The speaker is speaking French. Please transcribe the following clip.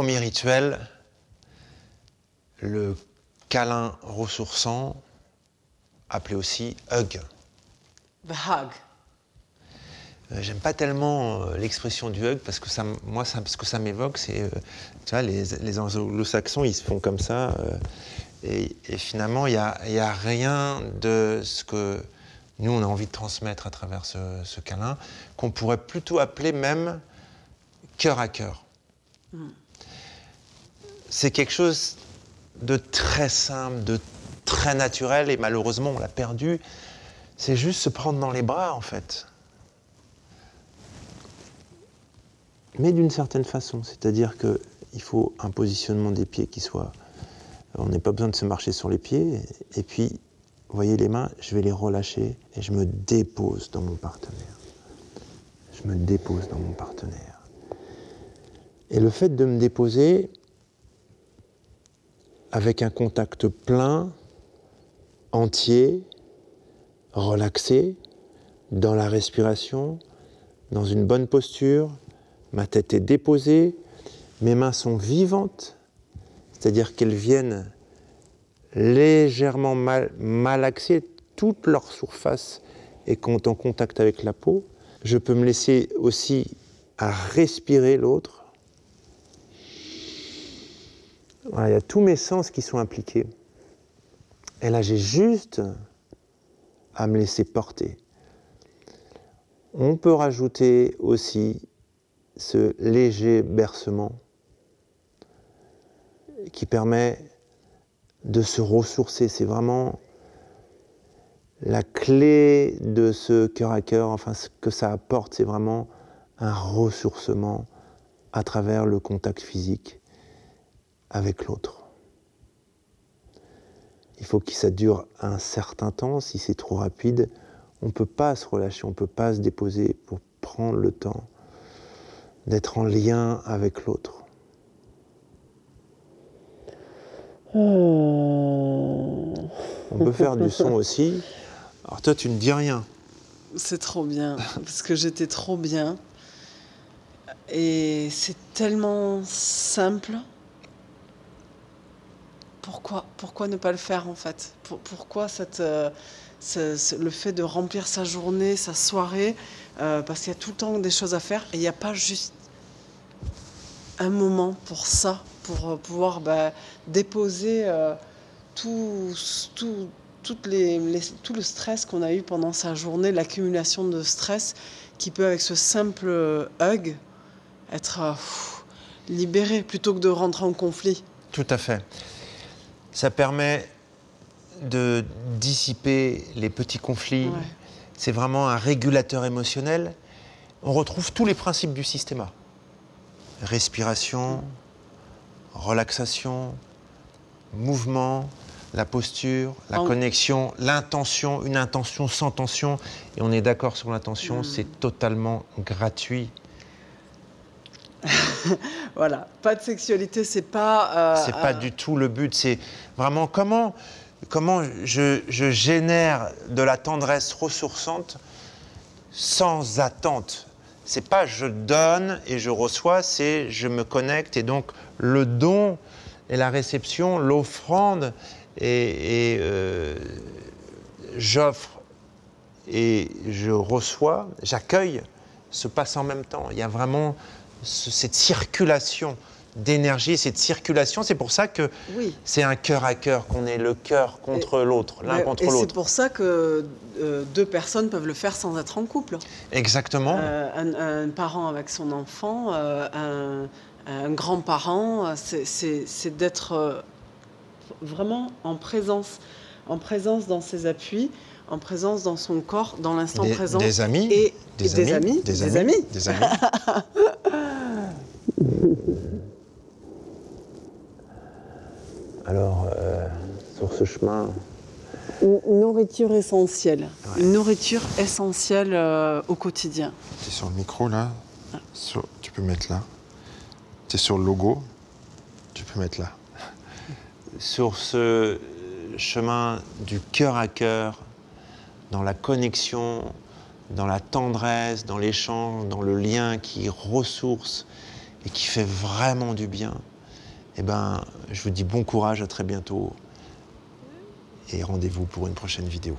premier rituel, le câlin ressourçant, appelé aussi hug. The hug. J'aime pas tellement l'expression du hug parce que moi, ce que ça m'évoque, c'est, tu vois, les anglo-saxons, ils se font comme ça, et finalement, il y a rien de ce que nous, on a envie de transmettre à travers ce câlin, qu'on pourrait plutôt appeler même cœur à cœur. C'est quelque chose de très simple, de très naturel, et malheureusement, on l'a perdu. C'est juste se prendre dans les bras, en fait. Mais d'une certaine façon, c'est-à-dire qu'il faut un positionnement des pieds qui soit... On n'a pas besoin de se marcher sur les pieds, et puis, vous voyez les mains, je vais les relâcher, et je me dépose dans mon partenaire. Je me dépose dans mon partenaire. Et le fait de me déposer avec un contact plein, entier, relaxé, dans la respiration, dans une bonne posture, ma tête est déposée, mes mains sont vivantes, c'est-à-dire qu'elles viennent légèrement malaxer, toute leur surface est en contact avec la peau. Je peux me laisser aussi à respirer l'autre. Voilà, il y a tous mes sens qui sont impliqués. Et là, j'ai juste à me laisser porter. On peut rajouter aussi ce léger bercement qui permet de se ressourcer. C'est vraiment la clé de ce cœur à cœur. Enfin, ce que ça apporte, c'est vraiment un ressourcement à travers le contact physique avec l'autre. Il faut que ça dure un certain temps. Si c'est trop rapide, on ne peut pas se relâcher, on ne peut pas se déposer pour prendre le temps d'être en lien avec l'autre. On peut faire du son aussi. Alors toi, tu ne dis rien. C'est trop bien, parce que j'étais trop bien. Et c'est tellement simple. Pourquoi ne pas le faire, en fait? Pourquoi le fait de remplir sa journée, sa soirée, parce qu'il y a tout le temps des choses à faire, et il n'y a pas juste un moment pour ça, pour pouvoir déposer tout le stress qu'on a eu pendant sa journée, l'accumulation de stress qui peut, avec ce simple hug, être libéré plutôt que de rentrer en conflit. Tout à fait. Ça permet de dissiper les petits conflits. Ouais. C'est vraiment un régulateur émotionnel. On retrouve tous les principes du systéma. Respiration, relaxation, mouvement, la posture, la connexion, l'intention, une intention sans tension. Et on est d'accord sur l'intention, c'est totalement gratuit. Voilà, pas de sexualité, c'est pas... c'est pas du tout le but, c'est vraiment comment je génère de la tendresse ressourçante sans attente. C'est pas je donne et je reçois, c'est je me connecte, et donc le don et la réception, l'offrande et j'offre et je reçois, j'accueille, se passe en même temps. Il y a vraiment cette circulation d'énergie, cette circulation, c'est pour ça que c'est un cœur à cœur, qu'on est le cœur contre l'autre, l'un contre l'autre. Et c'est pour ça que deux personnes peuvent le faire sans être en couple. Exactement. Un parent avec son enfant, un grand-parent, c'est d'être vraiment en présence dans ses appuis, en présence dans son corps, dans l'instant présent. Des amis. Et des amis. Alors, sur ce chemin... Une nourriture essentielle. Ouais. Une nourriture essentielle au quotidien. Tu es sur le micro, là. Tu peux mettre là. Tu es sur le logo. Tu peux mettre là. Sur ce chemin du cœur à cœur, dans la connexion, dans la tendresse, dans l'échange, dans le lien qui ressource et qui fait vraiment du bien. Eh ben, je vous dis bon courage, à très bientôt et rendez-vous pour une prochaine vidéo.